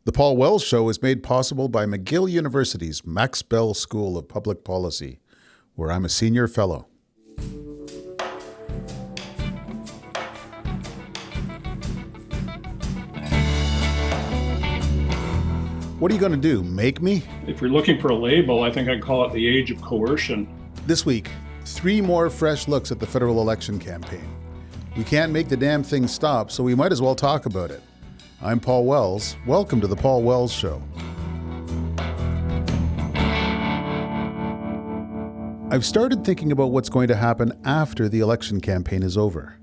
The Paul Wells Show is made possible by McGill University's Max Bell School of Public Policy, where I'm a senior fellow. What are you going to do, make me? If you're looking for a label, I think I'd call it the Age of Coercion. This week, 3 more fresh looks at the federal election campaign. We can't make the damn thing stop, so we might as well talk about it. I'm Paul Wells. Welcome to the Paul Wells Show. I've started thinking about what's going to happen after the election campaign is over.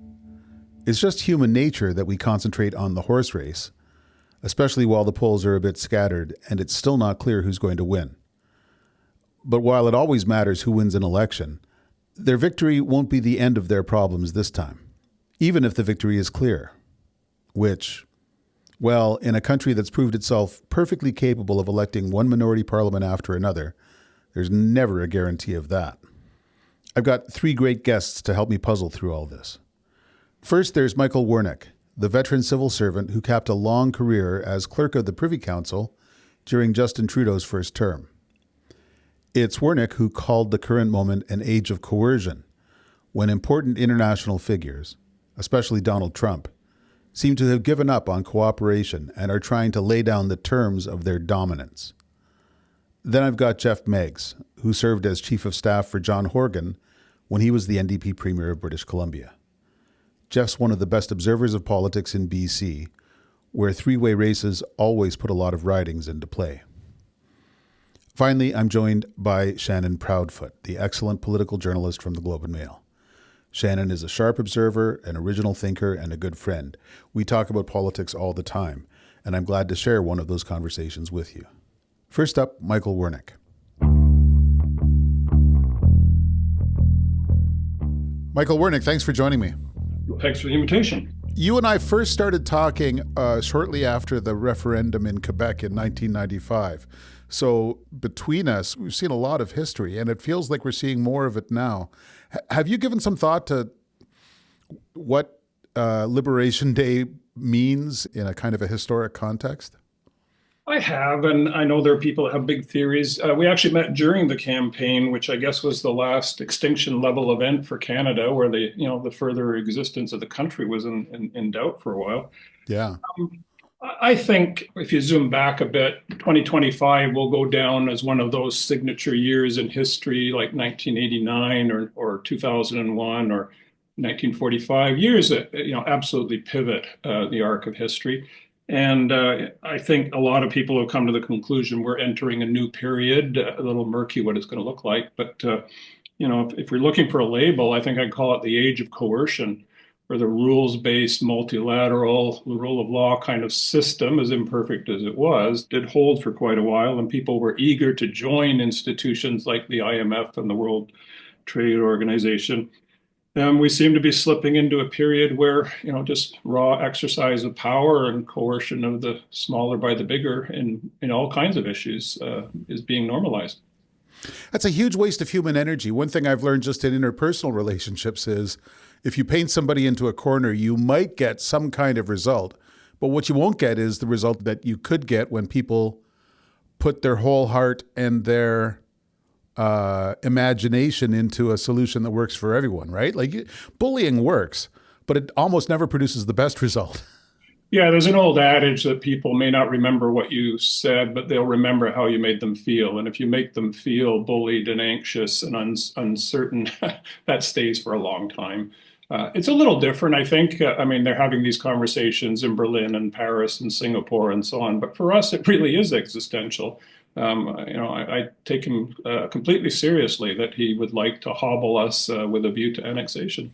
It's just human nature that we concentrate on the horse race, especially while the polls are a bit scattered and it's still not clear who's going to win. But while it always matters who wins an election, their victory won't be the end of their problems this time, even if the victory is clear. Which, well, in a country that's proved itself perfectly capable of electing one minority parliament after another, there's never a guarantee of that. I've got 3 great guests to help me puzzle through all this. First, there's Michael Wernick, the veteran civil servant who capped a long career as clerk of the Privy Council during Justin Trudeau's first term. It's Wernick who called the current moment an age of coercion, when important international figures, especially Donald Trump, seem to have given up on cooperation and are trying to lay down the terms of their dominance. Then I've got Geoff Meggs, who served as Chief of Staff for John Horgan when he was the NDP Premier of British Columbia. Geoff's one of the best observers of politics in BC, where 3-way races always put a lot of ridings into play. Finally, I'm joined by Shannon Proudfoot, the excellent political journalist from the Globe and Mail. Shannon is a sharp observer, an original thinker, and a good friend. We talk about politics all the time, and I'm glad to share one of those conversations with you. First up, Michael Wernick. Michael Wernick, thanks for joining me. Thanks for the invitation. You and I first started talking shortly after the referendum in Quebec in 1995. So between us, we've seen a lot of history, and it feels like we're seeing more of it now. Have you given some thought to what Liberation Day means in a kind of a historic context? I have, and I know there are people that have big theories. We actually met during the campaign, which I guess was the last extinction level event for Canada, where the further existence of the country was in doubt for a while. Yeah. I think if you zoom back a bit, 2025 will go down as one of those signature years in history, like 1989 or 2001 or 1945, years that absolutely pivot the arc of history. And I think a lot of people have come to the conclusion we're entering a new period, a little murky what it's going to look like. But, if we're looking for a label, I think I'd call it the Age of Coercion, where the rules-based, multilateral, the rule of law kind of system, as imperfect as it was, did hold for quite a while. And people were eager to join institutions like the IMF and the World Trade Organization. We seem to be slipping into a period where, just raw exercise of power and coercion of the smaller by the bigger in all kinds of issues is being normalized. That's a huge waste of human energy. One thing I've learned just in interpersonal relationships is if you paint somebody into a corner, you might get some kind of result. But what you won't get is the result that you could get when people put their whole heart and their imagination into a solution that works for everyone, right? Like bullying works, but it almost never produces the best result. Yeah, there's an old adage that people may not remember what you said, but they'll remember how you made them feel. And if you make them feel bullied and anxious and uncertain, that stays for a long time. It's a little different, I think. They're having these conversations in Berlin and Paris and Singapore and so on. But for us, it really is existential. I take him completely seriously that he would like to hobble us with a view to annexation.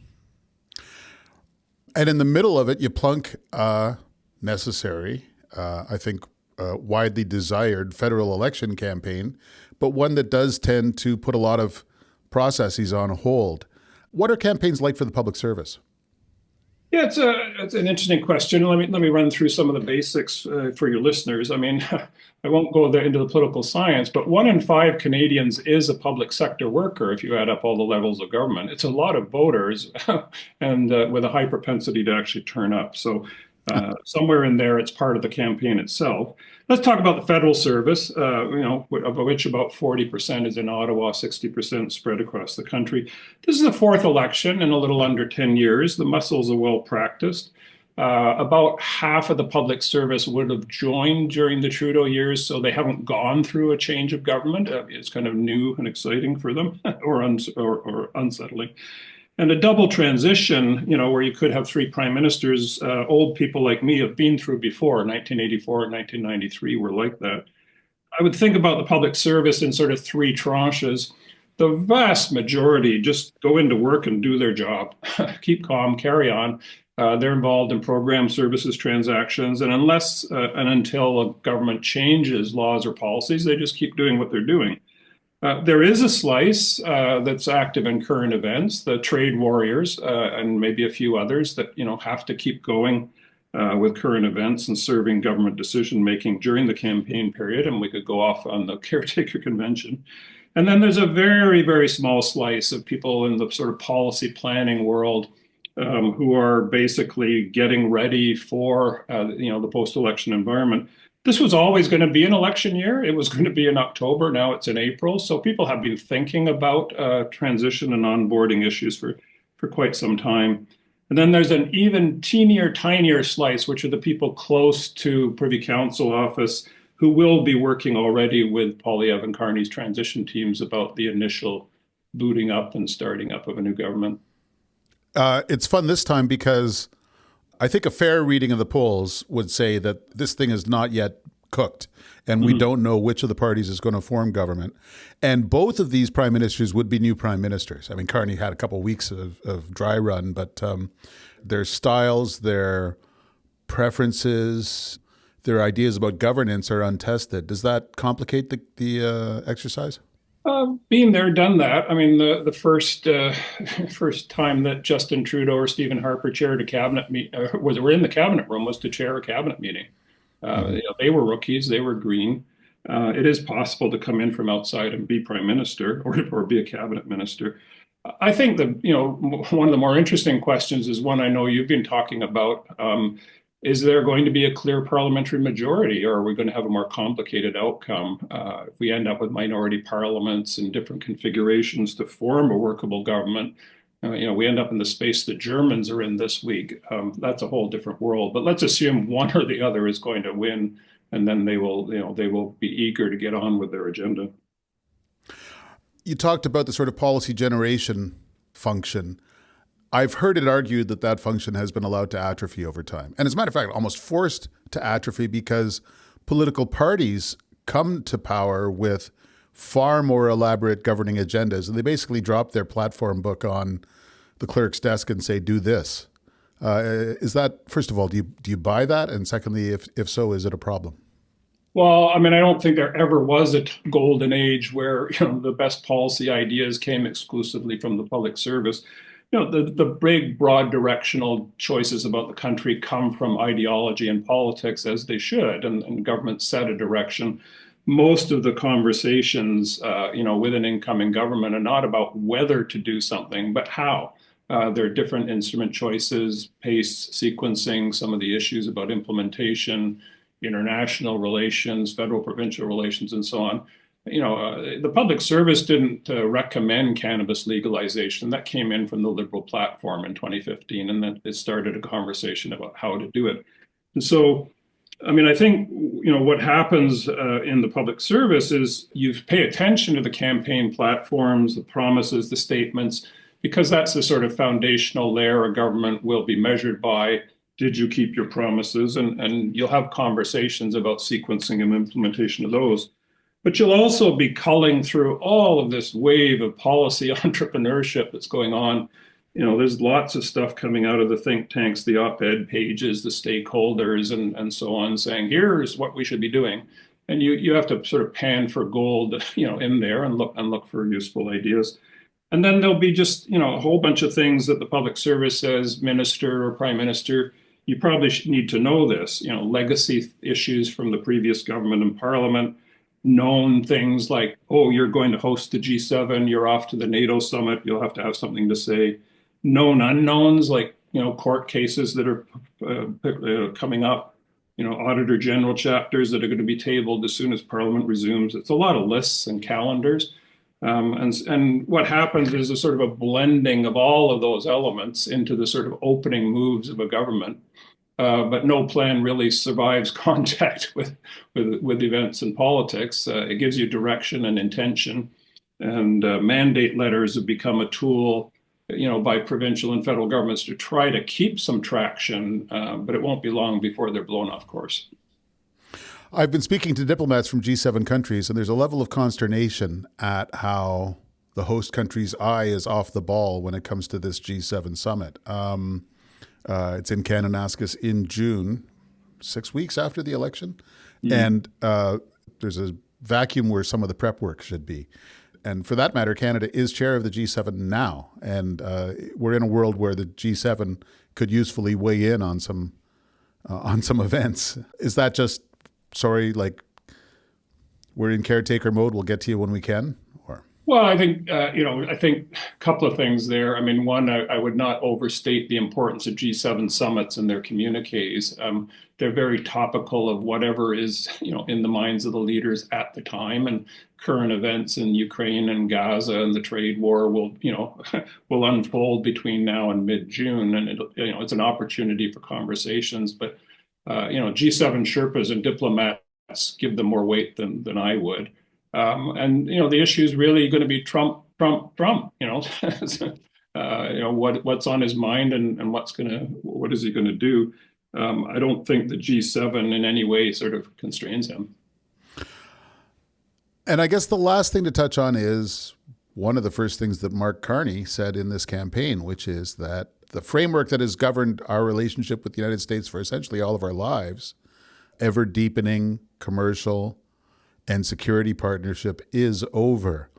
And in the middle of it, you plunk necessary, I think, widely desired federal election campaign, but one that does tend to put a lot of processes on hold. What are campaigns like for the public service? Yeah, it's an interesting question. Let me run through some of the basics for your listeners. I mean, I won't go there into the political science, but 1 in 5 Canadians is a public sector worker if you add up all the levels of government. It's a lot of voters and with a high propensity to actually turn up. So Somewhere in there, it's part of the campaign itself. Let's talk about the federal service, of which about 40% is in Ottawa, 60% spread across the country. This is the fourth election in a little under 10 years. The muscles are well practiced. About half of the public service would have joined during the Trudeau years, so they haven't gone through a change of government. It's kind of new and exciting for them, or unsettling. And a double transition, where you could have three prime ministers, old people like me have been through before. 1984 and 1993 were like that. I would think about the public service in sort of three tranches. The vast majority just go into work and do their job, keep calm, carry on. They're involved in program services transactions, and unless and until a government changes laws or policies, they just keep doing what they're doing. There is a slice that's active in current events, the trade warriors, and maybe a few others that have to keep going with current events and serving government decision making during the campaign period. And we could go off on the caretaker convention. And then there's a very, very small slice of people in the sort of policy planning world who are basically getting ready for the post-election environment. This was always going to be an election year. It was going to be in October. Now it's in April. So people have been thinking about transition and onboarding issues for quite some time. And then there's an even teenier, tinier slice, which are the people close to Privy Council office who will be working already with Poilievre and Carney's transition teams about the initial booting up and starting up of a new government. It's fun this time because I think a fair reading of the polls would say that this thing is not yet cooked, and we don't know which of the parties is going to form government. And both of these prime ministers would be new prime ministers. I mean, Carney had a couple of weeks of dry run, but their styles, their preferences, their ideas about governance are untested. Does that complicate the exercise? Being there, done that. I mean, the first time that Justin Trudeau or Stephen Harper chaired a cabinet were in the cabinet room was to chair a cabinet meeting. They were rookies. They were green. It is possible to come in from outside and be prime minister or be a cabinet minister. I think that one of the more interesting questions is one I know you've been talking about. Is there going to be a clear parliamentary majority, or are we going to have a more complicated outcome if we end up with minority parliaments and different configurations to form a workable government? We end up in the space the Germans are in this week. That's a whole different world. But let's assume one or the other is going to win, and then they will be eager to get on with their agenda. You talked about the sort of policy generation function. I've heard it argued that that function has been allowed to atrophy over time. And as a matter of fact, almost forced to atrophy because political parties come to power with far more elaborate governing agendas. And they basically drop their platform book on the clerk's desk and say, do this. Is that, first of all, do you buy that? And secondly, if so, is it a problem? Well, I mean, I don't think there ever was a golden age where the best policy ideas came exclusively from the public service. The big, broad directional choices about the country come from ideology and politics, as they should, and government set a direction. Most of the conversations, with an incoming government are not about whether to do something, but how. There are different instrument choices, pace, sequencing, some of the issues about implementation, international relations, federal-provincial relations, and so on. The public service didn't recommend cannabis legalization. That came in from the Liberal platform in 2015, and then it started a conversation about how to do it. And so, I mean, I think, what happens in the public service is you pay attention to the campaign platforms, the promises, the statements, because that's the sort of foundational layer a government will be measured by. Did you keep your promises? And you'll have conversations about sequencing and implementation of those. But you'll also be culling through all of this wave of policy entrepreneurship that's going on. There's lots of stuff coming out of the think tanks, the op-ed pages, the stakeholders, and so on, saying, here's what we should be doing. And you have to sort of pan for gold, in there and look for useful ideas. And then there'll be just, a whole bunch of things that the public service says, minister or prime minister, you probably need to know this, legacy issues from the previous government and parliament, known things like, oh, you're going to host the G7, you're off to the NATO summit, you'll have to have something to say. Known unknowns, like court cases that are coming up, Auditor General chapters that are going to be tabled as soon as Parliament resumes. It's a lot of lists and calendars. And what happens is a sort of a blending of all of those elements into the sort of opening moves of a government. But no plan really survives contact with events and politics. It gives you direction and intention, and mandate letters have become a tool, by provincial and federal governments to try to keep some traction, but it won't be long before they're blown off course. I've been speaking to diplomats from G7 countries, and there's a level of consternation at how the host country's eye is off the ball when it comes to this G7 summit. It's in Kananaskis in June, 6 weeks after the election. And there's a vacuum where some of the prep work should be. And for that matter, Canada is chair of the G7 now. And we're in a world where the G7 could usefully weigh in on some events. Is that just, sorry, like we're in caretaker mode, we'll get to you when we can? Or? Well, I think a couple of things there. I mean, one, I would not overstate the importance of G7 summits and their communiques. They're very topical of whatever is, in the minds of the leaders at the time, and current events in Ukraine and Gaza and the trade war will unfold between now and mid-June, and it's an opportunity for conversations. But G7 Sherpas and diplomats give them more weight than I would. And the issue is really going to be Trump. What's on his mind and what is he going to do? I don't think the G7 in any way sort of constrains him. And I guess the last thing to touch on is one of the first things that Mark Carney said in this campaign, which is that the framework that has governed our relationship with the United States for essentially all of our lives, ever deepening commercial and security partnership, is over.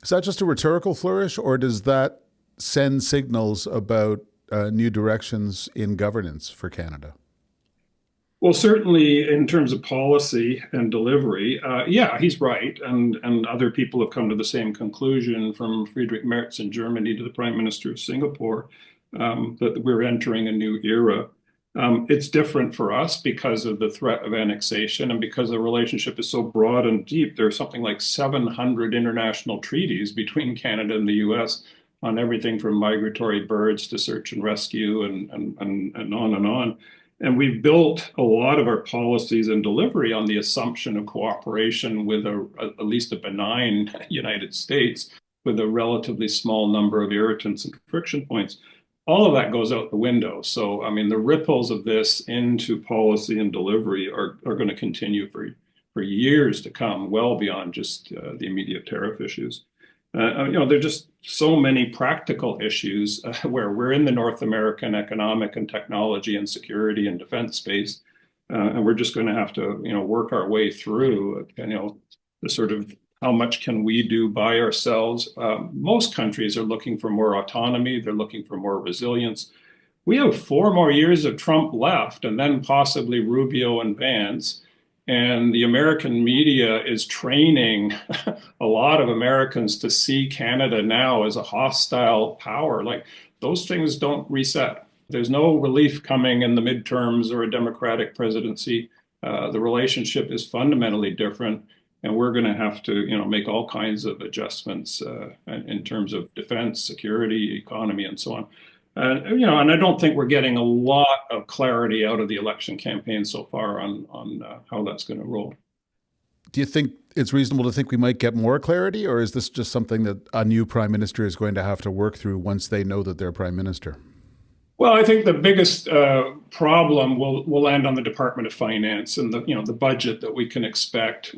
Is that just a rhetorical flourish, or does that send signals about new directions in governance for Canada? Well, certainly in terms of policy and delivery, he's right. And other people have come to the same conclusion, from Friedrich Merz in Germany to the Prime Minister of Singapore, that we're entering a new era. It's different for us because of the threat of annexation and because the relationship is so broad and deep. There's something like 700 international treaties between Canada and the U.S. on everything from migratory birds to search and rescue and on and on. And we've built a lot of our policies and delivery on the assumption of cooperation with at least a benign United States, with a relatively small number of irritants and friction points. All of that goes out the window. So, I mean, the ripples of this into policy and delivery are going to continue for years to come, well beyond just the immediate tariff issues. There are just so many practical issues where we're in the North American economic and technology and security and defense space, and we're just going to have to, work our way through, the sort of how much can we do by ourselves. Most countries are looking for more autonomy. They're looking for more resilience. We have 4 more years of Trump left, and then possibly Rubio and Vance. And the American media is training a lot of Americans to see Canada now as a hostile power. Like, those things don't reset. There's no relief coming in the midterms or a Democratic presidency. The relationship is fundamentally different, and we're going to have to, make all kinds of adjustments in terms of defense, security, economy, and so on. And I don't think we're getting a lot of clarity out of the election campaign so far on how that's going to roll. Do you think it's reasonable to think we might get more clarity, or is this just something that a new prime minister is going to have to work through once they know that they're prime minister? Well, I think the biggest problem will land on the Department of Finance and the budget that we can expect.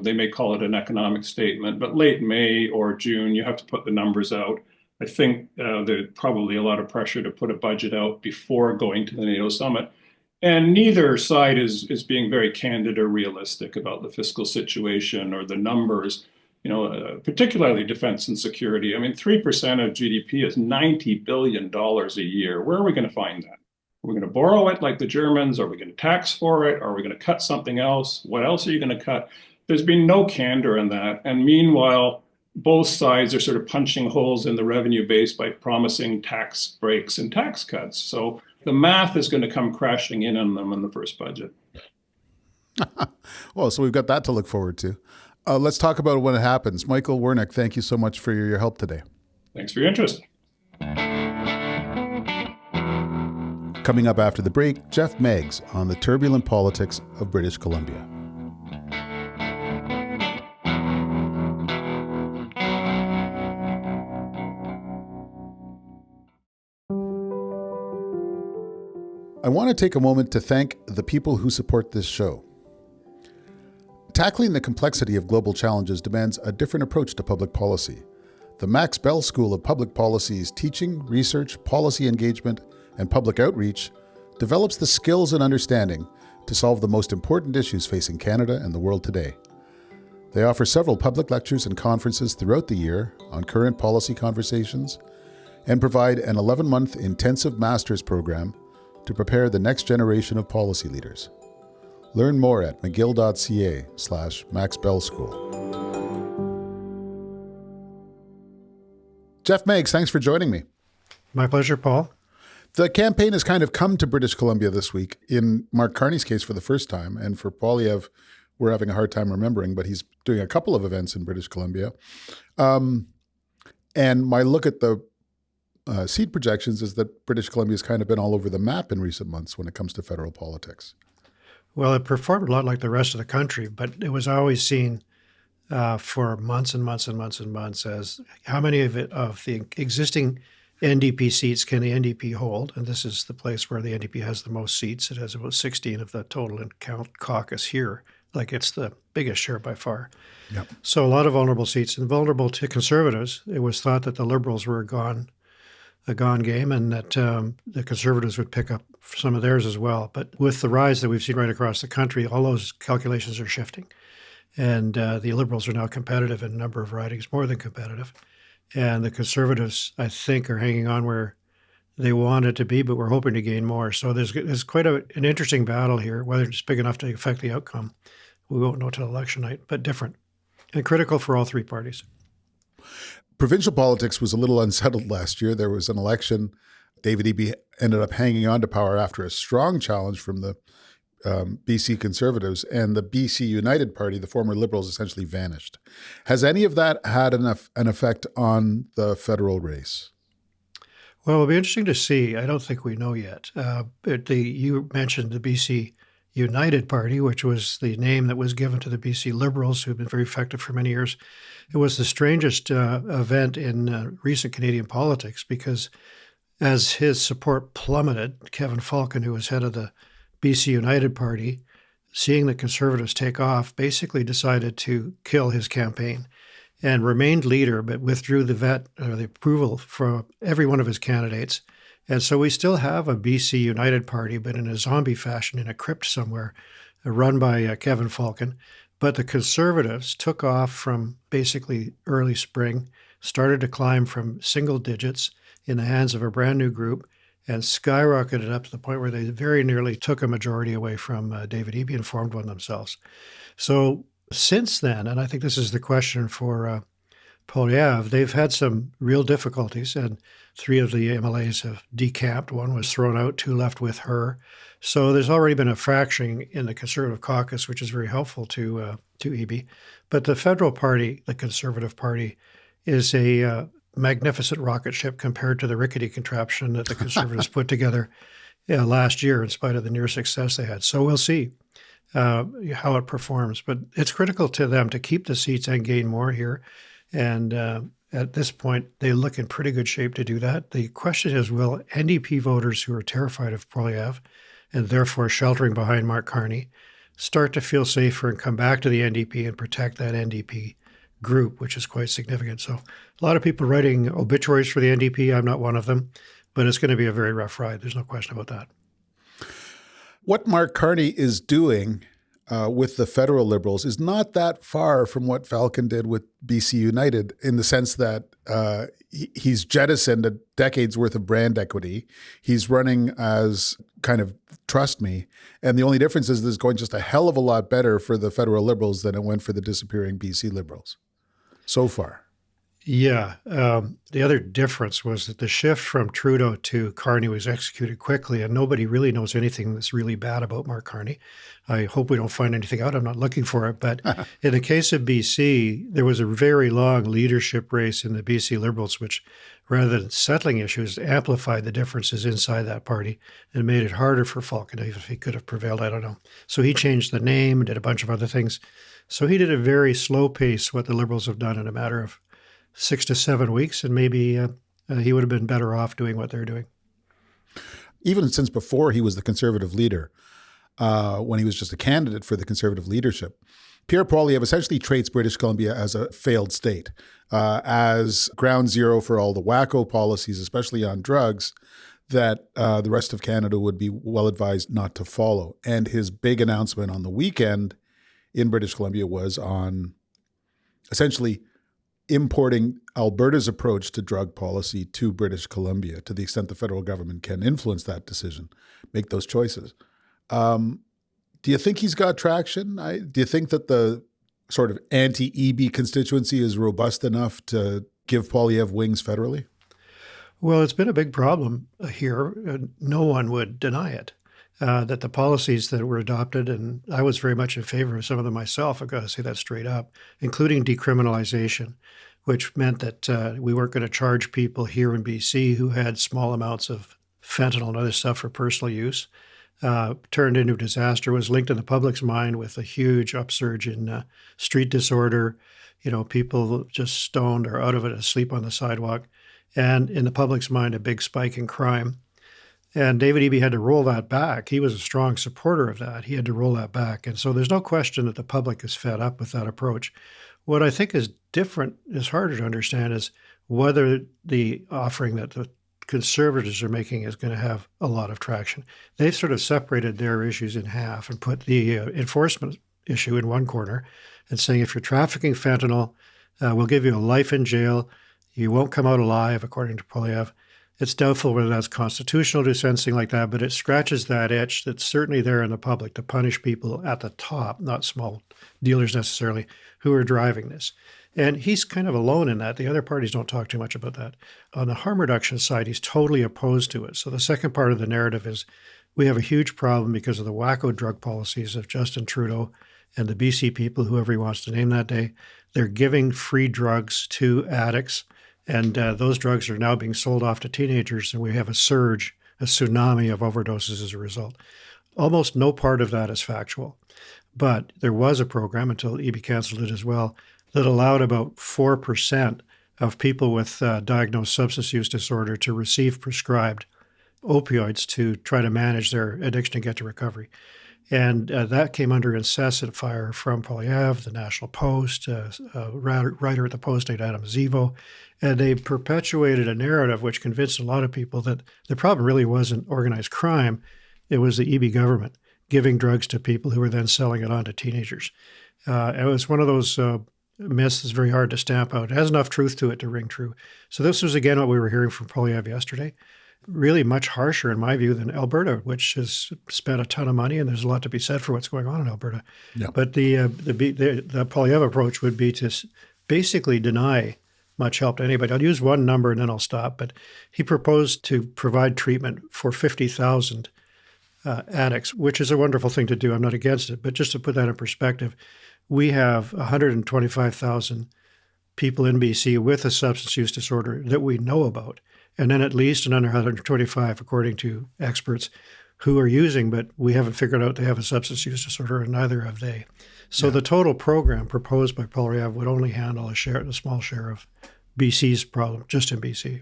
They may call it an economic statement, but late May or June, you have to put the numbers out. I think there's probably a lot of pressure to put a budget out before going to the NATO summit. And neither side is being very candid or realistic about the fiscal situation or the numbers, particularly defense and security. I mean, 3% of GDP is $90 billion a year. Where are we going to find that? Are we going to borrow it like the Germans? Are we going to tax for it? Are we going to cut something else? What else are you going to cut? There's been no candor in that. And meanwhile, both sides are sort of punching holes in the revenue base by promising tax breaks and tax cuts. So the math is going to come crashing in on them in the first budget. Well, so we've got that to look forward to. Let's talk about when it happens. Michael Wernick, thank you so much for your help today. Thanks for your interest. Coming up after the break, Geoff Meggs on the turbulent politics of British Columbia. I want to take a moment to thank the people who support this show. Tackling the complexity of global challenges demands a different approach to public policy. The Max Bell School of Public Policy's teaching, research, policy engagement, and public outreach develops the skills and understanding to solve the most important issues facing Canada and the world today. They offer several public lectures and conferences throughout the year on current policy conversations and provide an 11-month intensive master's program to prepare the next generation of policy leaders. Learn more at mcgill.ca/maxbellschool. Geoff Meggs, thanks for joining me. My pleasure, Paul. The campaign has kind of come to British Columbia this week, in Mark Carney's case for the first time, and for Poilievre, we're having a hard time remembering, but he's doing a couple of events in British Columbia. And my look at the seat projections is that British Columbia has kind of been all over the map in recent months when it comes to federal politics. Well, it performed a lot like the rest of the country, but it was always seen for months and months and months and months as how many of the existing NDP seats can the NDP hold? And this is the place where the NDP has the most seats. It has about 16 of the total in count caucus here. Like it's the biggest share by far. Yep. So a lot of vulnerable seats, and vulnerable to Conservatives. It was thought that the Liberals were a gone game, and that the Conservatives would pick up some of theirs as well. But with the rise that we've seen right across the country, all those calculations are shifting. And the Liberals are now competitive in a number of ridings, more than competitive. And the Conservatives, I think, are hanging on where they want it to be, but we're hoping to gain more. So there's quite an interesting battle here. Whether it's big enough to affect the outcome, we won't know till election night, but different and critical for all three parties. Provincial politics was a little unsettled last year. There was an election. David Eby ended up hanging on to power after a strong challenge from the BC Conservatives, and the BC United Party, the former Liberals, essentially vanished. Has any of that had an effect on the federal race? Well, it'll be interesting to see. I don't think we know yet. You mentioned the BC United Party, which was the name that was given to the BC Liberals, who have been very effective for many years. It was the strangest event in recent Canadian politics because as his support plummeted, Kevin Falcon, who was head of the BC United Party, seeing the Conservatives take off, basically decided to kill his campaign and remained leader, but withdrew the approval from every one of his candidates. And so we still have a BC United Party, but in a zombie fashion in a crypt somewhere, run by Kevin Falcon. But the Conservatives took off from basically early spring, started to climb from single digits in the hands of a brand new group, and skyrocketed up to the point where they very nearly took a majority away from David Eby and formed one themselves. So since then, and I think this is the question for Poilievre, they've had some real difficulties, and 3 of the MLAs have decamped. 1 was thrown out, 2 left with her. So there's already been a fracturing in the Conservative caucus, which is very helpful to Eby. But the federal party, the Conservative Party, is a magnificent rocket ship compared to the rickety contraption that the Conservatives put together last year in spite of the near success they had. So we'll see how it performs. But it's critical to them to keep the seats and gain more here. And at this point, they look in pretty good shape to do that. The question is, will NDP voters who are terrified of Poilievre and therefore sheltering behind Mark Carney start to feel safer and come back to the NDP and protect that NDP group, which is quite significant. So a lot of people writing obituaries for the NDP. I'm not one of them, but it's going to be a very rough ride. There's no question about that. What Mark Carney is doing with the federal Liberals is not that far from what Falcon did with BC United, in the sense that he's jettisoned a decade's worth of brand equity. He's running as kind of trust me. And the only difference is this is going just a hell of a lot better for the federal Liberals than it went for the disappearing BC Liberals so far. Yeah. The other difference was that the shift from Trudeau to Carney was executed quickly, and nobody really knows anything that's really bad about Mark Carney. I hope we don't find anything out. I'm not looking for it. But in the case of BC, there was a very long leadership race in the BC Liberals, which rather than settling issues, amplified the differences inside that party and made it harder for Falcon. If he could have prevailed, I don't know. So he changed the name and did a bunch of other things. So he did a very slow pace, what the Liberals have done in a matter of 6 to 7 weeks, and maybe he would have been better off doing what they're doing. Even since before he was the Conservative leader, when he was just a candidate for the Conservative leadership, Pierre Poilievre essentially treats British Columbia as a failed state, as ground zero for all the wacko policies, especially on drugs, that the rest of Canada would be well advised not to follow. And his big announcement on the weekend in British Columbia was on essentially importing Alberta's approach to drug policy to British Columbia, to the extent the federal government can influence that decision, make those choices. Do you think he's got traction? Do you think that the sort of anti-EB constituency is robust enough to give Poilievre wings federally? Well, it's been a big problem here. No one would deny it, that the policies that were adopted, and I was very much in favor of some of them myself, I've got to say that straight up, including decriminalization, which meant that we weren't going to charge people here in BC who had small amounts of fentanyl and other stuff for personal use. Turned into a disaster, was linked in the public's mind with a huge upsurge in street disorder, people just stoned or out of it, asleep on the sidewalk, and in the public's mind, a big spike in crime. And David Eby had to roll that back. He was a strong supporter of that. He had to roll that back. And so there's no question that the public is fed up with that approach. What I think is different, is harder to understand, is whether the offering that the Conservatives are making is going to have a lot of traction. They've sort of separated their issues in half and put the enforcement issue in one corner and saying, if you're trafficking fentanyl, we'll give you a life in jail. You won't come out alive, according to Poilievre. It's doubtful whether that's constitutional to do something like that, but it scratches that itch that's certainly there in the public to punish people at the top, not small dealers necessarily, who are driving this. And he's kind of alone in that. The other parties don't talk too much about that. On the harm reduction side, he's totally opposed to it. So the second part of the narrative is we have a huge problem because of the wacko drug policies of Justin Trudeau and the BC people, whoever he wants to name that day. They're giving free drugs to addicts, and those drugs are now being sold off to teenagers, and we have a surge, a tsunami of overdoses as a result. Almost no part of that is factual. But there was a program, until EB canceled it as well, that allowed about 4% of people with diagnosed substance use disorder to receive prescribed opioids to try to manage their addiction and get to recovery. And that came under incessant fire from Poilievre, the National Post, writer at the Post named Adam Zivo. And they perpetuated a narrative which convinced a lot of people that the problem really wasn't organized crime. It was the EB government giving drugs to people who were then selling it on to teenagers. It was one of those myths that's very hard to stamp out. It has enough truth to it to ring true. So this was, again, what we were hearing from Poilievre yesterday. Really much harsher, in my view, than Alberta, which has spent a ton of money, and there's a lot to be said for what's going on in Alberta. Yeah. But the Poilievre approach would be to basically deny much help to anybody. I'll use one number and then I'll stop. But he proposed to provide treatment for 50,000 addicts, which is a wonderful thing to do. I'm not against it. But just to put that in perspective, we have 125,000 people in BC with a substance use disorder that we know about. And then at least another 125, according to experts, who are using, but we haven't figured out they have a substance use disorder, and neither have they. So the total program proposed by Poilievre would only handle a small share of BC's problem, just in BC.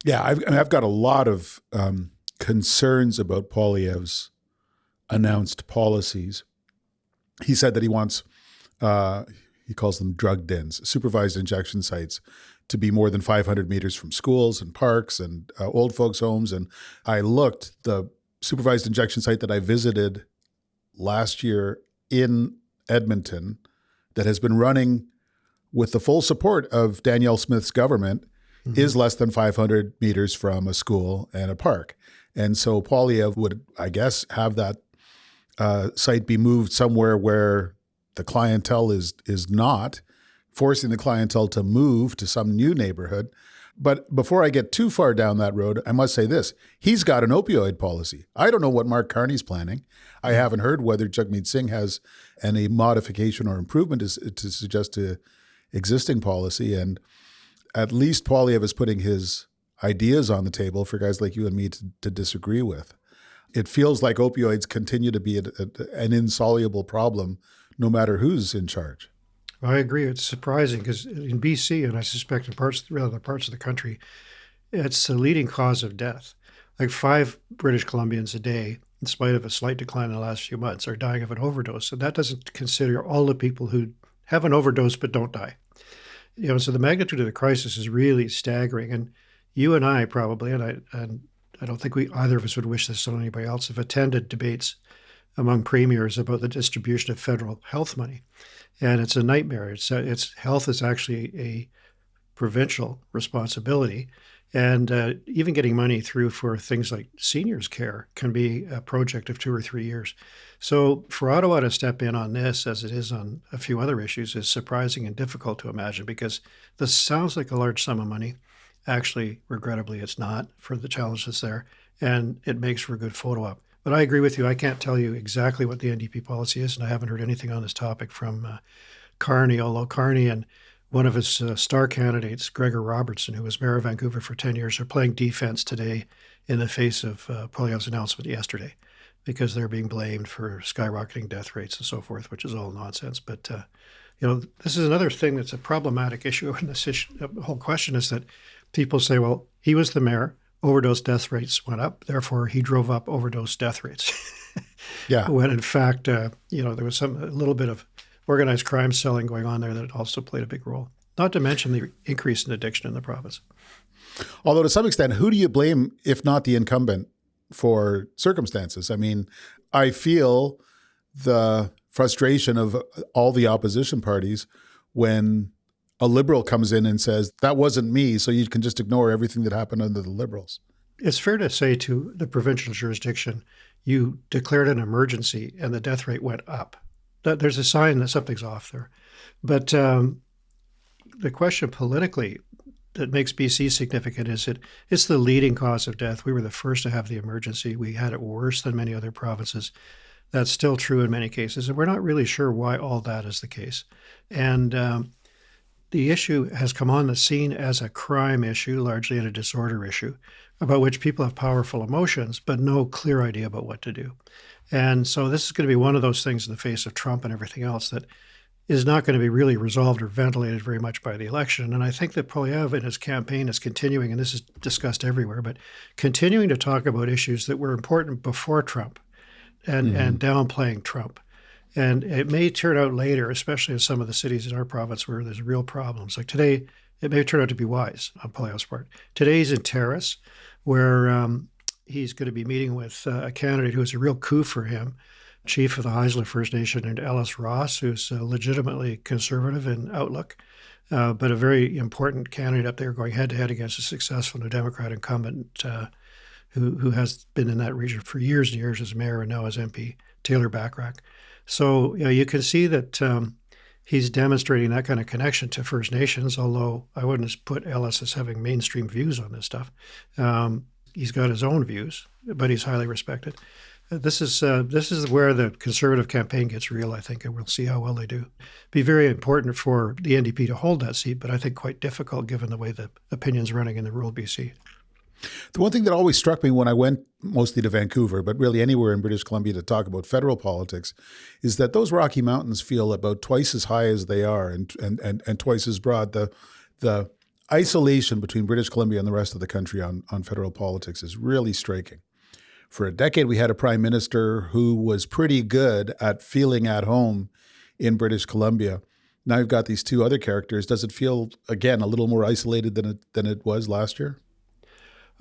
Yeah, I've got a lot of concerns about Poilievre's announced policies. He said that he wants, he calls them drug dens, supervised injection sites, to be more than 500 meters from schools and parks and old folks' homes. And I looked, the supervised injection site that I visited last year in Edmonton that has been running with the full support of Danielle Smith's government is less than 500 meters from a school and a park. And so Poilievre would, I guess, have that site be moved somewhere where the clientele is not, forcing the clientele to move to some new neighborhood. But before I get too far down that road, I must say this. He's got an opioid policy. I don't know what Mark Carney's planning. I haven't heard whether Jagmeet Singh has any modification or improvement to suggest to existing policy. And at least Poilievre is putting his ideas on the table for guys like you and me to disagree with. It feels like opioids continue to be an insoluble problem no matter who's in charge. I agree. It's surprising because in BC, and I suspect in other parts of the country, it's the leading cause of death. Like 5 British Columbians a day, in spite of a slight decline in the last few months, are dying of an overdose. And that doesn't consider all the people who have an overdose but don't die. So the magnitude of the crisis is really staggering. And you and I probably, and I don't think either of us would wish this on anybody else, have attended debates among premiers about the distribution of federal health money. And it's a nightmare. It's health is actually a provincial responsibility. And even getting money through for things like seniors care can be a project of 2 or 3 years. So for Ottawa to step in on this, as it is on a few other issues, is surprising and difficult to imagine because this sounds like a large sum of money. Actually, regrettably, it's not for the challenges there. And it makes for a good photo op. But I agree with you. I can't tell you exactly what the NDP policy is, and I haven't heard anything on this topic from Carney, although Carney and one of his star candidates, Gregor Robertson, who was mayor of Vancouver for 10 years, are playing defense today in the face of Poilievre's announcement yesterday because they're being blamed for skyrocketing death rates and so forth, which is all nonsense. But, this is another thing that's a problematic issue in this issue. The whole question is that people say, well, he was the mayor. Overdose death rates went up. Therefore, he drove up overdose death rates. Yeah. When in fact, there was a little bit of organized crime selling going on there that also played a big role. Not to mention the increase in addiction in the province. Although to some extent, who do you blame if not the incumbent for circumstances? I mean, I feel the frustration of all the opposition parties when a Liberal comes in and says, that wasn't me, so you can just ignore everything that happened under the Liberals. It's fair to say to the provincial jurisdiction, you declared an emergency and the death rate went up. There's a sign that something's off there. But the question politically that makes BC significant is it's the leading cause of death. We were the first to have the emergency. We had it worse than many other provinces. That's still true in many cases. And we're not really sure why all that is the case. And the issue has come on the scene as a crime issue, largely a disorder issue, about which people have powerful emotions, but no clear idea about what to do. And so this is going to be one of those things in the face of Trump and everything else that is not going to be really resolved or ventilated very much by the election. And I think that Poilievre in his campaign is continuing, and this is discussed everywhere, but continuing to talk about issues that were important before Trump and downplaying Trump. And it may turn out later, especially in some of the cities in our province where there's real problems. Like today, it may turn out to be wise on Poilievre's part. Today he's in Terrace, where he's going to be meeting with a candidate who is a real coup for him, chief of the Haisla First Nation named Ellis Ross, who's legitimately conservative in outlook, but a very important candidate up there going head-to-head against a successful New Democrat incumbent who has been in that region for years and years as mayor and now as MP, Taylor Bachrach. So you can see that he's demonstrating that kind of connection to First Nations, although I wouldn't put Ellis as having mainstream views on this stuff. He's got his own views, but he's highly respected. This is where the Conservative campaign gets real, I think, and we'll see how well they do. Be very important for the NDP to hold that seat, but I think quite difficult given the way the opinion's running in the rural BC. The one thing that always struck me when I went mostly to Vancouver, but really anywhere in British Columbia to talk about federal politics, is that those Rocky Mountains feel about twice as high as they are and twice as broad. The isolation between British Columbia and the rest of the country on federal politics is really striking. For a decade, we had a prime minister who was pretty good at feeling at home in British Columbia. Now you've got these two other characters. Does it feel, again, a little more isolated than it was last year?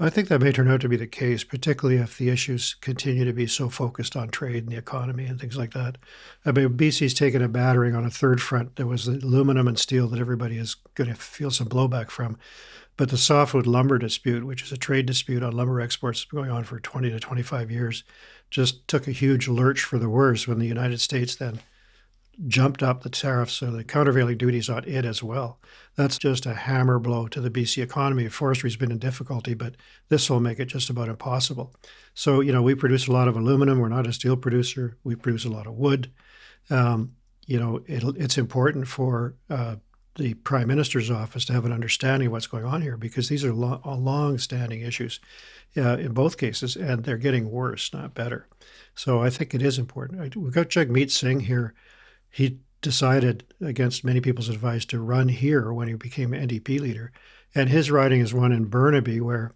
I think that may turn out to be the case, particularly if the issues continue to be so focused on trade and the economy and things like that. I mean, BC's taken a battering on a third front. There was the aluminum and steel that everybody is going to feel some blowback from. But the softwood lumber dispute, which is a trade dispute on lumber exports going on for 20 to 25 years, just took a huge lurch for the worse when the United States then jumped up the tariffs or the countervailing duties on it as well. That's just a hammer blow to the BC economy. Forestry's been in difficulty, but this will make it just about impossible. So, we produce a lot of aluminum. We're not a steel producer. We produce a lot of wood. It's important for the Prime Minister's office to have an understanding of what's going on here, because these are long-standing issues in both cases, and they're getting worse, not better. So I think it is important. We've got Jagmeet Singh here. He decided, against many people's advice, to run here when he became NDP leader. And his riding is one in Burnaby, where,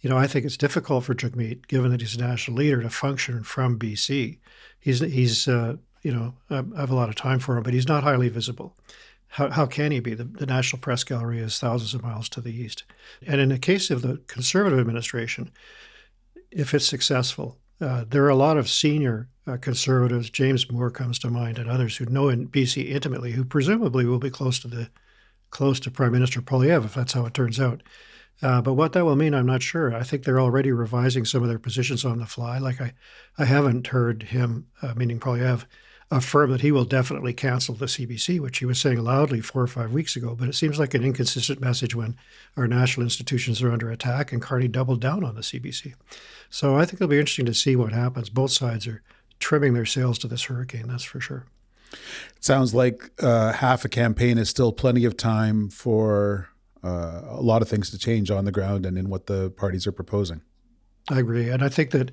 I think it's difficult for Jagmeet, given that he's a national leader, to function from BC. He's I have a lot of time for him, but he's not highly visible. How can he be? The National Press Gallery is thousands of miles to the east. And in the case of the Conservative administration, if it's successful, there are a lot of senior Conservatives, James Moore comes to mind, and others who know in BC intimately, who presumably will be close to Prime Minister Poilievre, if that's how it turns out. But what that will mean, I'm not sure. I think they're already revising some of their positions on the fly. Like I haven't heard him, meaning Poilievre, affirm that he will definitely cancel the CBC, which he was saying loudly 4 or 5 weeks ago. But it seems like an inconsistent message when our national institutions are under attack, and Carney doubled down on the CBC. So I think it'll be interesting to see what happens. Both sides are trimming their sails to this hurricane, that's for sure. It sounds like half a campaign is still plenty of time for a lot of things to change on the ground and in what the parties are proposing. I agree. And I think that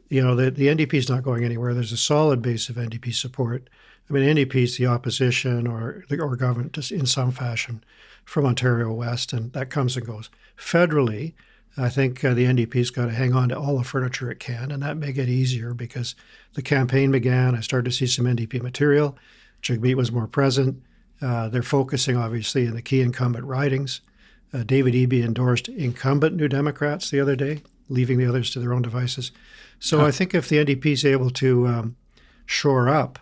the NDP is not going anywhere. There's a solid base of NDP support. I mean, NDP is the opposition or government just in some fashion from Ontario West, and that comes and goes. Federally, I think the NDP's got to hang on to all the furniture it can, and that may get easier because the campaign began. I started to see some NDP material. Jagmeet was more present. They're focusing, obviously, in the key incumbent ridings. David Eby endorsed incumbent New Democrats the other day, leaving the others to their own devices. So I think if the NDP is able to shore up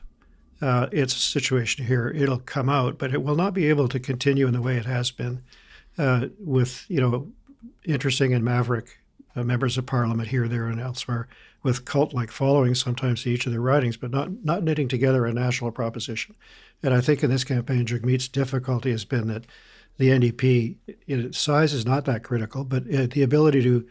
its situation here, it'll come out, but it will not be able to continue in the way it has been with, interesting and maverick members of parliament here, there, and elsewhere, with cult-like followings sometimes to each of their ridings, but not knitting together a national proposition. And I think in this campaign, Jagmeet's difficulty has been that the NDP, its size is not that critical, but the ability to,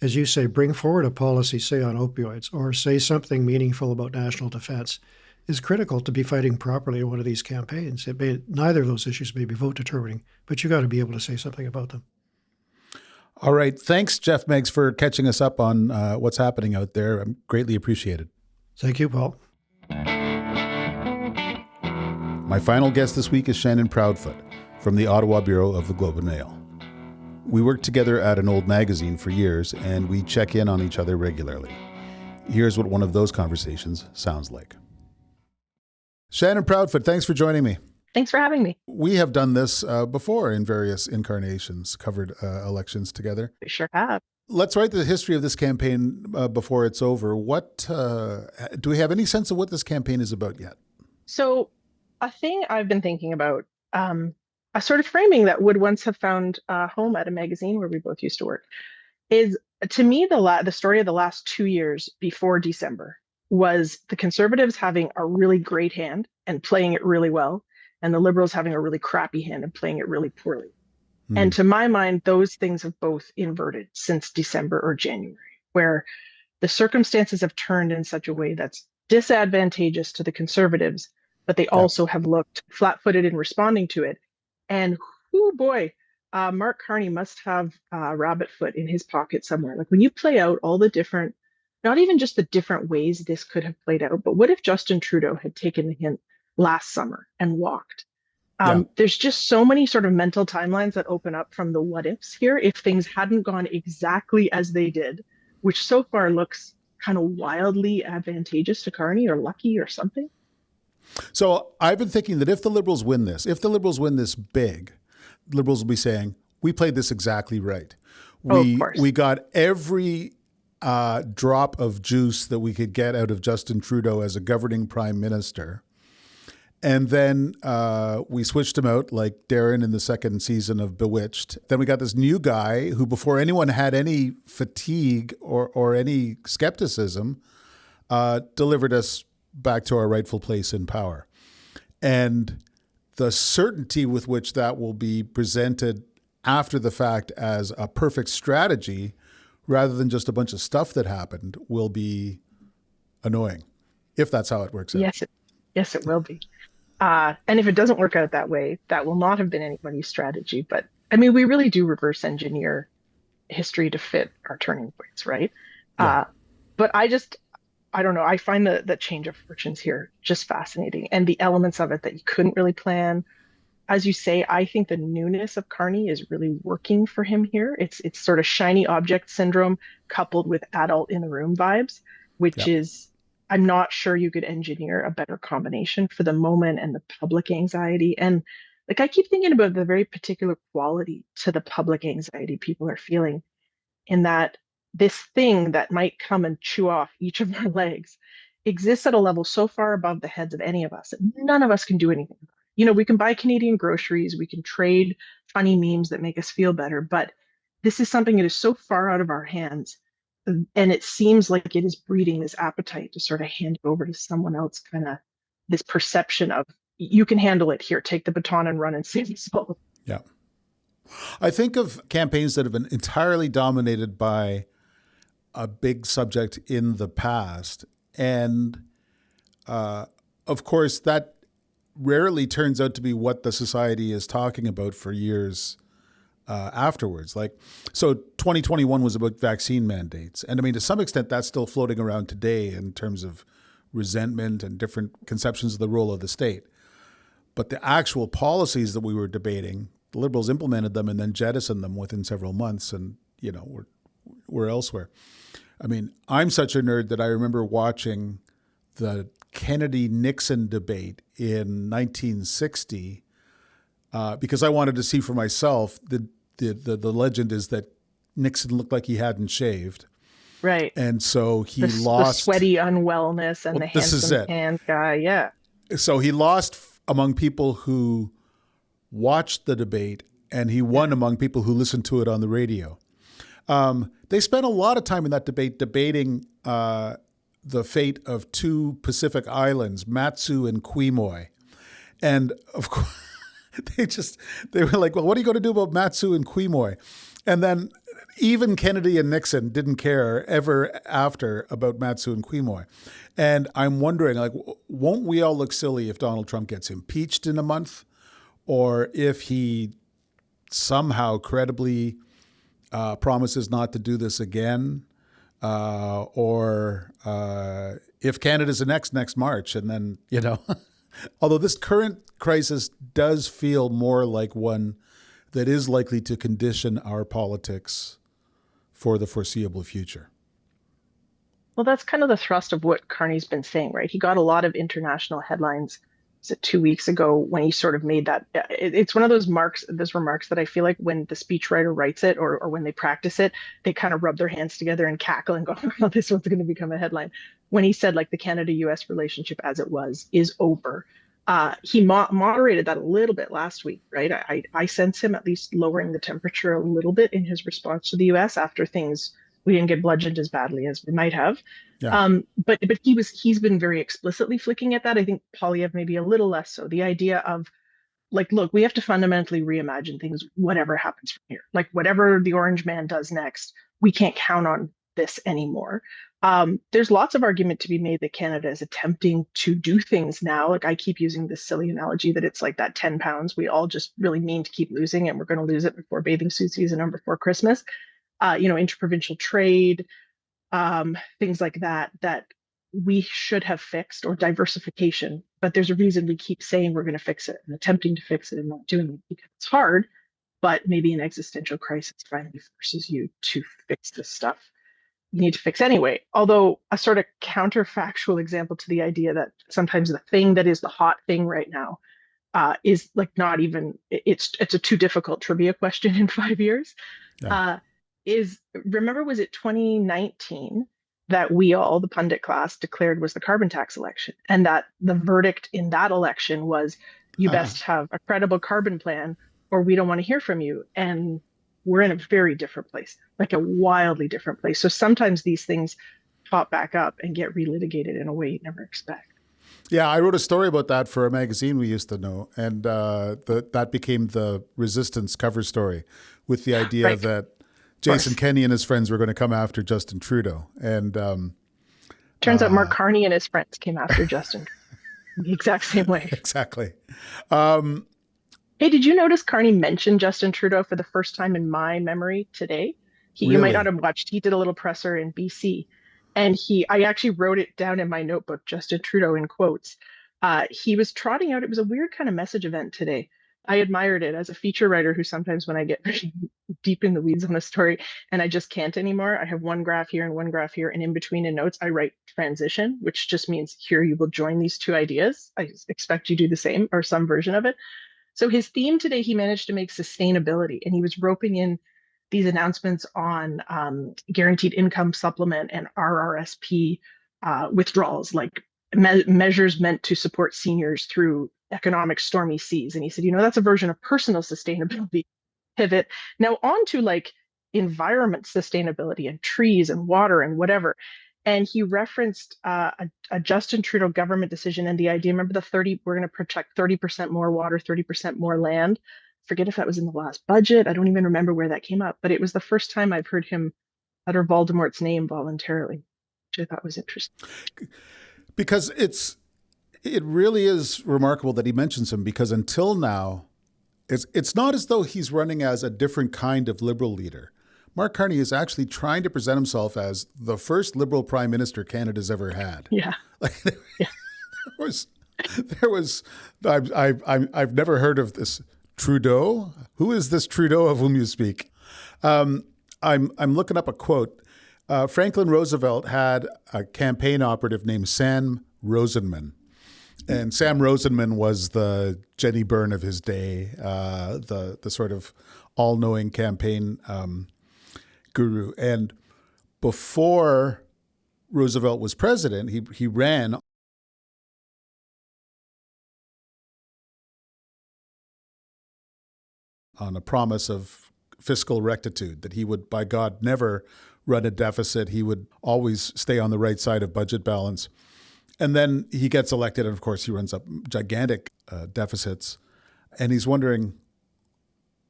as you say, bring forward a policy, say on opioids, or say something meaningful about national defense, is critical to be fighting properly in one of these campaigns. Neither of those issues may be vote determining, but you got to be able to say something about them. All right. Thanks, Geoff Meggs, for catching us up on what's happening out there. I'm greatly appreciated. Thank you, Paul. My final guest this week is Shannon Proudfoot from the Ottawa Bureau of the Globe and Mail. We worked together at an old magazine for years, and we check in on each other regularly. Here's what one of those conversations sounds like. Shannon Proudfoot, thanks for joining me. Thanks for having me. We have done this before in various incarnations, covered elections together. We sure have. Let's write the history of this campaign before it's over. Do we have any sense of what this campaign is about yet? So a thing I've been thinking about, a sort of framing that would once have found a home at a magazine where we both used to work, is, to me, the story of the last 2 years before December was the Conservatives having a really great hand and playing it really well, and the Liberals having a really crappy hand and playing it really poorly. And to my mind, those things have both inverted since December or January, where the circumstances have turned in such a way that's disadvantageous to the Conservatives, but they also have looked flat-footed in responding to it. And, oh boy, Mark Carney must have a rabbit foot in his pocket somewhere. Like, when you play out all the different, not even just the different ways this could have played out, but what if Justin Trudeau had taken the hint last summer and walked? There's just so many sort of mental timelines that open up from the what ifs here if things hadn't gone exactly as they did, which so far looks kind of wildly advantageous to Carney, or lucky or something. So I've been thinking that if the Liberals win this big, Liberals will be saying, we played this exactly right. We got every drop of juice that we could get out of Justin Trudeau as a governing prime minister. And then we switched him out like Darren in the second season of Bewitched. Then we got this new guy who, before anyone had any fatigue or any skepticism, delivered us back to our rightful place in power. And the certainty with which that will be presented after the fact as a perfect strategy rather than just a bunch of stuff that happened will be annoying, if that's how it works out. Yes, it will be. And if it doesn't work out that way, that will not have been anybody's strategy. But I mean, we really do reverse engineer history to fit our turning points, right? Yeah. But I don't know. I find the change of fortunes here just fascinating, and the elements of it that you couldn't really plan. As you say, I think the newness of Carney is really working for him here. It's sort of shiny object syndrome coupled with adult in the room vibes, which Yeah. is I'm not sure you could engineer a better combination for the moment and the public anxiety. And like I keep thinking about the very particular quality to the public anxiety people are feeling in that this thing that might come and chew off each of our legs exists at a level so far above the heads of any of us that none of us can do anything about it. You know, we can buy Canadian groceries, we can trade funny memes that make us feel better, but this is something that is so far out of our hands. And it seems like it is breeding this appetite to sort of hand it over to someone else, kind of this perception of you can handle it here, take the baton and run and save us all. Yeah. I think of campaigns that have been entirely dominated by a big subject in the past. And of course, that rarely turns out to be what the society is talking about for years afterwards. Like, so 2021 was about vaccine mandates. And I mean, to some extent, that's still floating around today in terms of resentment and different conceptions of the role of the state. But the actual policies that we were debating, the Liberals implemented them and then jettisoned them within several months, and we're elsewhere. I mean, I'm such a nerd that I remember watching the Kennedy-Nixon debate in 1960 because I wanted to see for myself. The legend is that Nixon looked like he hadn't shaved. Right. And so he the lost. The sweaty unwellness and the This is handsome it. hand guy. Yeah. So he lost among people who watched the debate, and he won among people who listened to it on the radio. They spent a lot of time in that debate debating the fate of two Pacific islands, Matsu and Quemoy. And of course, they were like, well, what are you going to do about Matsu and Quemoy? And then even Kennedy and Nixon didn't care ever after about Matsu and Quemoy. And I'm wondering, like, won't we all look silly if Donald Trump gets impeached in a month? Or if he somehow credibly promises not to do this again? Or if Canada's the next March, and then, although this current crisis does feel more like one that is likely to condition our politics for the foreseeable future. Well, that's kind of the thrust of what Carney's been saying, right? He got a lot of international headlines. Was it 2 weeks ago when he sort of made that? It's one of those remarks that I feel like when the speechwriter writes it or when they practice it, they kind of rub their hands together and cackle and go, oh, this one's going to become a headline. When he said, like, the Canada-US relationship as it was is over. He moderated that a little bit last week, right? I sense him at least lowering the temperature a little bit in his response to the US after we didn't get bludgeoned as badly as we might have. Yeah. But he's been very explicitly flicking at that. I think Poilievre maybe a little less so. The idea of, like, look, we have to fundamentally reimagine things, whatever happens from here. Like, whatever the Orange Man does next, we can't count on this anymore. There's lots of argument to be made that Canada is attempting to do things now. Like, I keep using this silly analogy that it's like that 10 pounds we all just really mean to keep losing, and we're going to lose it before bathing suit season or before Christmas. Interprovincial trade, things like that we should have fixed, or diversification. But there's a reason we keep saying we're going to fix it and attempting to fix it and not doing it, because it's hard. But maybe an existential crisis finally forces you to fix this stuff you need to fix anyway. Although a sort of counterfactual example to the idea that sometimes the thing that is the hot thing right now is like not even, it's a too difficult trivia question in 5 years. Yeah. Remember, was it 2019 that we all, the pundit class, declared was the carbon tax election, and that the verdict in that election was you best have a credible carbon plan or we don't want to hear from you. And we're in a very different place, like a wildly different place. So sometimes these things pop back up and get relitigated in a way you never expect. Yeah, I wrote a story about that for a magazine we used to know, and that became the Resistance cover story, with the idea Right. that Jason Kenney and his friends were going to come after Justin Trudeau, and Turns out Mark Carney and his friends came after Justin the exact same way. exactly. Um, Hey, did you notice Carney mentioned Justin Trudeau for the first time in my memory today? You might not really, have watched. He did a little presser in BC, and I actually wrote it down in my notebook, Justin Trudeau in quotes. He was trotting out. It was a weird kind of message event today. I admired it as a feature writer who sometimes when I get very deep in the weeds on a story and I just can't anymore, I have one graph here and one graph here, and in between in notes, I write transition, which just means here you will join these two ideas. I expect you do the same or some version of it. So his theme today, he managed to make sustainability, and he was roping in these announcements on guaranteed income supplement and RRSP withdrawals, like measures meant to support seniors through economic stormy seas. And he said, that's a version of personal sustainability pivot. Now on to like environment sustainability and trees and water and whatever. And he referenced a Justin Trudeau government decision and the idea. Remember the 30? We're going to protect 30% more water, 30% more land. Forget if that was in the last budget. I don't even remember where that came up, but it was the first time I've heard him utter Voldemort's name voluntarily, which I thought was interesting. because it really is remarkable that he mentions him, because until now, it's not as though he's running as a different kind of Liberal leader. Mark Carney is actually trying to present himself as the first Liberal Prime Minister Canada's ever had. Yeah. Like Yeah. there was I've never heard of this Trudeau. Who is this Trudeau of whom you speak? I'm looking up a quote. Franklin Roosevelt had a campaign operative named Sam Rosenman. And Sam Rosenman was the Jenny Byrne of his day, the sort of all-knowing campaign guru. And before Roosevelt was president, he ran on a promise of fiscal rectitude, that he would, by God, never run a deficit. He would always stay on the right side of budget balance. And then he gets elected, and of course he runs up gigantic deficits. And he's wondering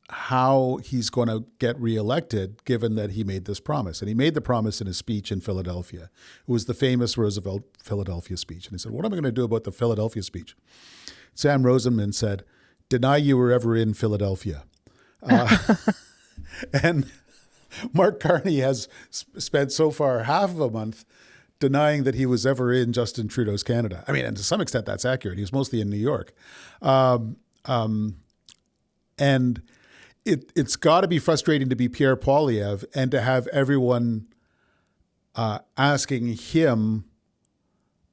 how he's going to get reelected, given that he made this promise. And he made the promise in his speech in Philadelphia. It was the famous Roosevelt Philadelphia speech. And he said, what am I going to do about the Philadelphia speech? Sam Rosenman said, deny you were ever in Philadelphia. And Mark Carney has spent so far half of a month denying that he was ever in Justin Trudeau's Canada. I mean, and to some extent that's accurate. He was mostly in New York. And it's got to be frustrating to be Pierre Poilievre and to have everyone asking him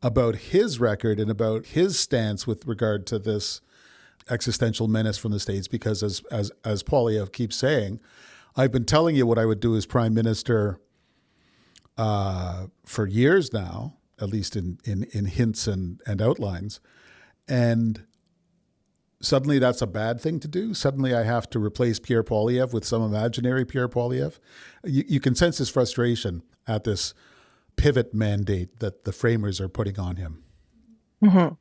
about his record and about his stance with regard to this existential menace from the States, because as Poilievre keeps saying, I've been telling you what I would do as Prime Minister for years now, at least in hints and outlines. And suddenly that's a bad thing to do. Suddenly I have to replace Pierre Poilievre with some imaginary Pierre Poilievre. You can sense his frustration at this pivot mandate that the framers are putting on him. Mm-hmm.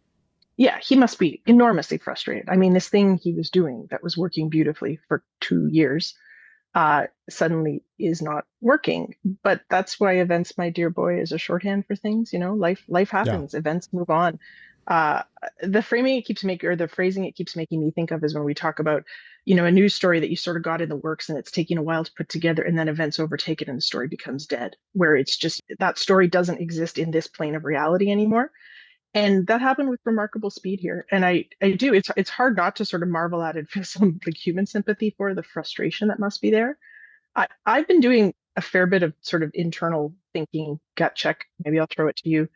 Yeah, he must be enormously frustrated. I mean, this thing he was doing that was working beautifully for 2 years suddenly is not working. But that's why events, my dear boy, is a shorthand for things. Life happens. Yeah. Events move on. The framing it keeps making, or the phrasing it keeps making me think of, is when we talk about, a news story that you sort of got in the works and it's taking a while to put together, and then events overtake it and the story becomes dead, where it's just that story doesn't exist in this plane of reality anymore. And that happened with remarkable speed here. And I do, it's hard not to sort of marvel at it, feel some like human sympathy for the frustration that must be there. I've been doing a fair bit of sort of internal thinking, gut check, maybe I'll throw it to you,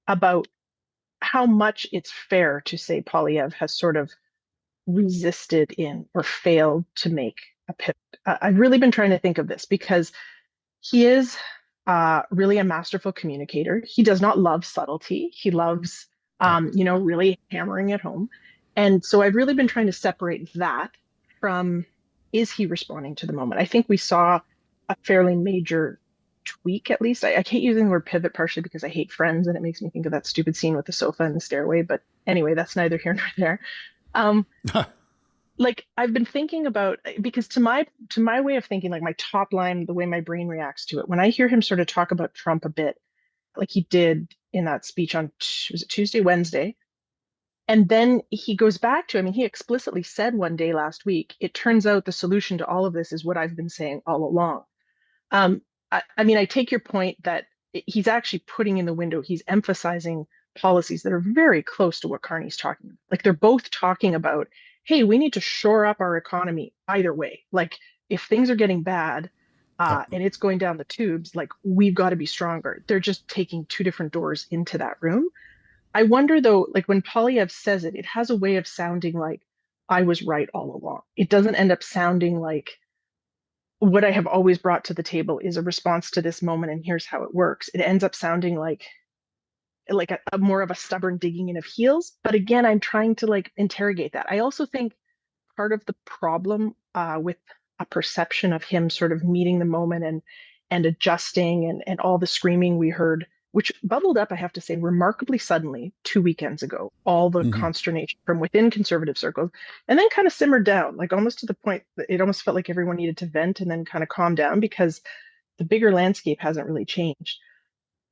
about how much it's fair to say Poilievre has sort of resisted in or failed to make a pivot. I've really been trying to think of this because he is really a masterful communicator. He does not love subtlety. He loves, really hammering it home. And so I've really been trying to separate that from, is he responding to the moment? I think we saw a fairly major tweak at least. I hate using the word pivot partially because I hate Friends and it makes me think of that stupid scene with the sofa and the stairway. But anyway, that's neither here nor there. Um, like I've been thinking about because to my way of thinking, like my top line, the way my brain reacts to it, when I hear him sort of talk about Trump a bit, like he did in that speech on was it Tuesday, Wednesday, and then he goes back to, I mean, he explicitly said one day last week, it turns out the solution to all of this is what I've been saying all along. I mean, I take your point that he's actually putting in the window, he's emphasizing policies that are very close to what Carney's talking about. Like they're both talking about, hey, we need to shore up our economy either way. Like if things are getting bad and it's going down the tubes, like we've got to be stronger. They're just taking two different doors into that room. I wonder though, like when Poilievre says it, it has a way of sounding like I was right all along. It doesn't end up sounding like what I have always brought to the table is a response to this moment and here's how it works. It ends up sounding like a more of a stubborn digging in of heels. But again, I'm trying to like interrogate that. I also think part of the problem with a perception of him sort of meeting the moment and adjusting and all the screaming we heard, which bubbled up, I have to say, remarkably suddenly 2 weekends ago, all the consternation from within conservative circles, and then kind of simmered down, like almost to the point that it almost felt like everyone needed to vent and then kind of calm down because the bigger landscape hasn't really changed.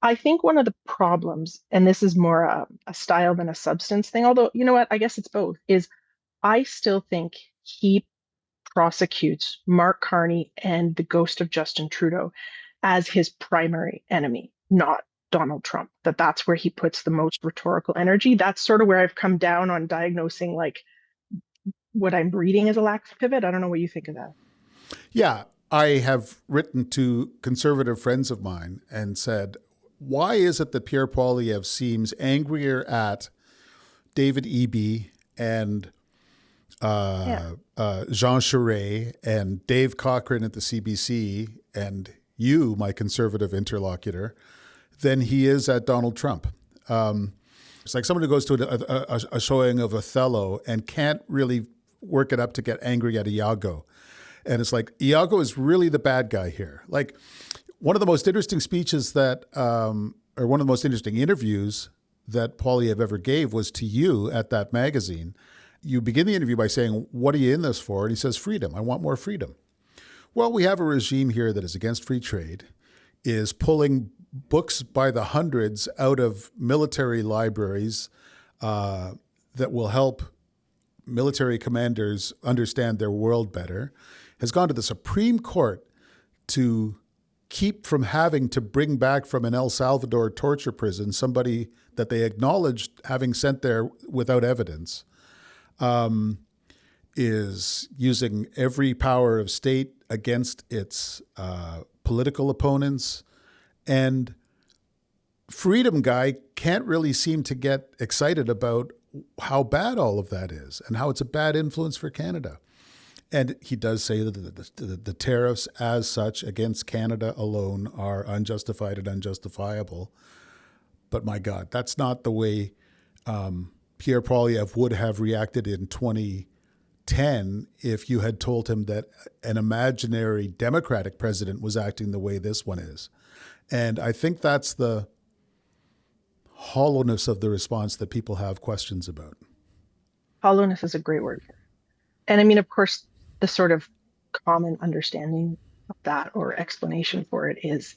I think one of the problems, and this is more a style than a substance thing, although, you know what, I guess it's both, is I still think he prosecutes Mark Carney and the ghost of Justin Trudeau as his primary enemy, not Donald Trump, that's where he puts the most rhetorical energy. That's sort of where I've come down on diagnosing like what I'm reading as a lack of pivot. I don't know what you think of that. Yeah, I have written to conservative friends of mine and said, why is it that Pierre Poilievre seems angrier at David Eby and Jean Charest and Dave Cochran at the CBC and you, my conservative interlocutor, than he is at Donald Trump? It's like someone who goes to a showing of Othello and can't really work it up to get angry at Iago. And it's like, Iago is really the bad guy here. Like one of the most interesting speeches that, or one of the most interesting interviews that Poilievre ever gave was to you at that magazine. You begin the interview by saying, what are you in this for? And he says, freedom. I want more freedom. Well, we have a regime here that is against free trade, is pulling books by the hundreds out of military libraries that will help military commanders understand their world better, has gone to the Supreme Court to keep from having to bring back from an El Salvador torture prison somebody that they acknowledged having sent there without evidence, is using every power of state against its political opponents. And Freedom Guy can't really seem to get excited about how bad all of that is and how it's a bad influence for Canada. And he does say that the tariffs as such against Canada alone are unjustified and unjustifiable. But my God, that's not the way Pierre Poilievre would have reacted in 2010 if you had told him that an imaginary Democratic president was acting the way this one is. And I think that's the hollowness of the response that people have questions about. Hollowness is a great word for it. And I mean, of course, the sort of common understanding of that or explanation for it is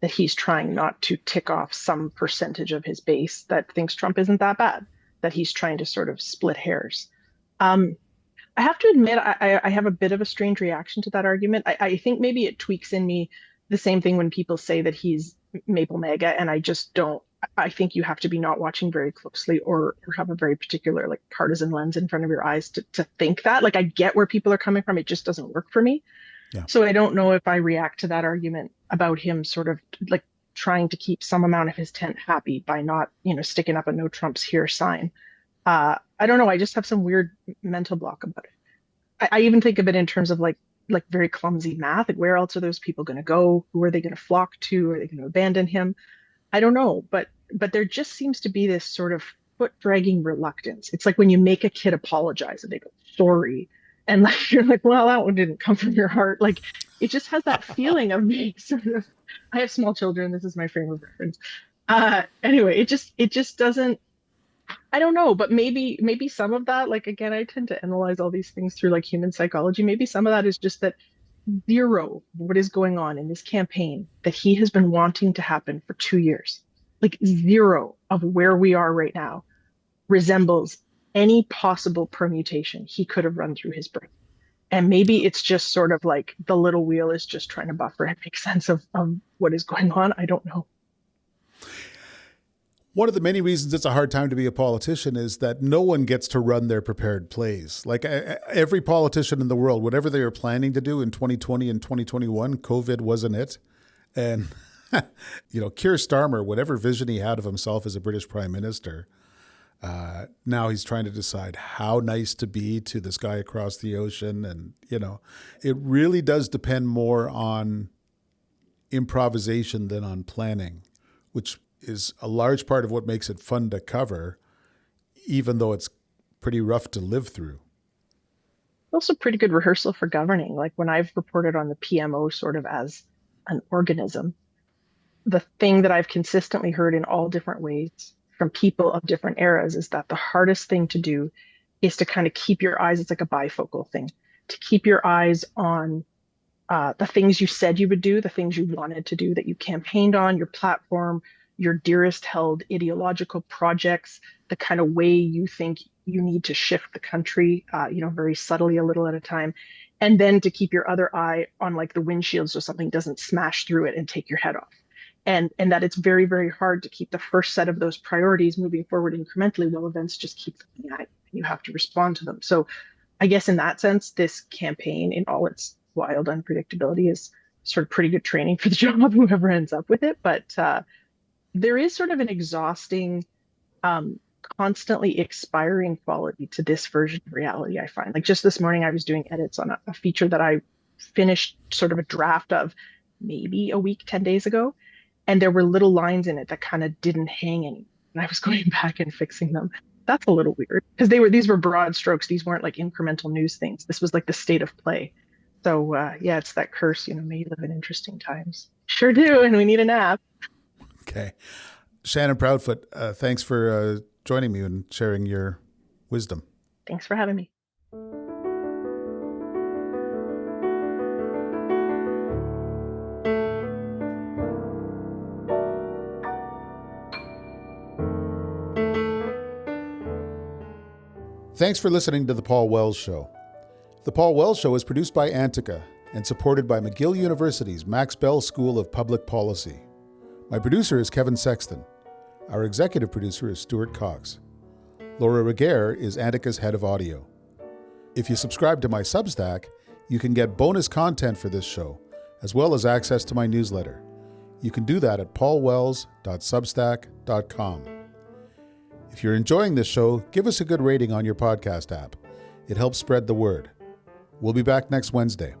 that he's trying not to tick off some percentage of his base that thinks Trump isn't that bad, that he's trying to sort of split hairs. I have to admit, I have a bit of a strange reaction to that argument. I think maybe it tweaks in me the same thing when people say that he's Maple MAGA, and I just don't. I think you have to be not watching very closely or have a very particular like partisan lens in front of your eyes to think that. Like I get where people are coming from. It just doesn't work for me. Yeah. So I don't know if I react to that argument about him sort of like trying to keep some amount of his tent happy by not, sticking up a no Trumps here sign. I don't know. I just have some weird mental block about it. I even think of it in terms of like very clumsy math. Like where else are those people going to go? Who are they going to flock to? Are they going to abandon him? I don't know, but there just seems to be this sort of foot dragging reluctance. It's like when you make a kid apologize and they go, sorry. And like, you're like, well, that one didn't come from your heart. Like it just has that feeling of being sort of I have small children. This is my frame of reference. Anyway, it just doesn't. I don't know, but maybe some of that, like again, I tend to analyze all these things through like human psychology. Maybe some of that is just that zero what is going on in this campaign that he has been wanting to happen for 2 years, like zero of where we are right now resembles any possible permutation he could have run through his brain. And maybe it's just sort of like the little wheel is just trying to buffer and make sense of what is going on. I don't know. One of the many reasons it's a hard time to be a politician is that no one gets to run their prepared plays. Like every politician in the world, whatever they were planning to do in 2020 and 2021, COVID wasn't it. And, Keir Starmer, whatever vision he had of himself as a British prime minister, now he's trying to decide how nice to be to this guy across the ocean. And, it really does depend more on improvisation than on planning, which is a large part of what makes it fun to cover, even though it's pretty rough to live through. Also pretty good rehearsal for governing. Like when I've reported on the PMO sort of as an organism, the thing that I've consistently heard in all different ways from people of different eras is that the hardest thing to do is to kind of keep your eyes, it's like a bifocal thing, to keep your eyes on the things you said you would do, the things you wanted to do, that you campaigned on, your platform, your dearest held ideological projects, the kind of way you think you need to shift the country, very subtly, a little at a time. And then to keep your other eye on like the windshield so something doesn't smash through it and take your head off. And that it's very, very hard to keep the first set of those priorities moving forward incrementally while events just keep coming at you. You have to respond to them. So I guess in that sense, this campaign in all its wild unpredictability is sort of pretty good training for the job, whoever ends up with it. But there is sort of an exhausting, constantly expiring quality to this version of reality, I find. Like just this morning, I was doing edits on a feature that I finished sort of a draft of maybe a week, 10 days ago. And there were little lines in it that kind of didn't hang anymore. And I was going back and fixing them. That's a little weird because these were broad strokes. These weren't like incremental news things. This was like the state of play. So it's that curse, may you live in interesting times. Sure do. And we need a nap. Okay. Shannon Proudfoot, thanks for joining me and sharing your wisdom. Thanks for having me. Thanks for listening to The Paul Wells Show. The Paul Wells Show is produced by Antica and supported by McGill University's Max Bell School of Public Policy. My producer is Kevin Sexton. Our executive producer is Stuart Cox. Laura Reguer is Antica's head of audio. If you subscribe to my Substack, you can get bonus content for this show, as well as access to my newsletter. You can do that at paulwells.substack.com. If you're enjoying this show, give us a good rating on your podcast app. It helps spread the word. We'll be back next Wednesday.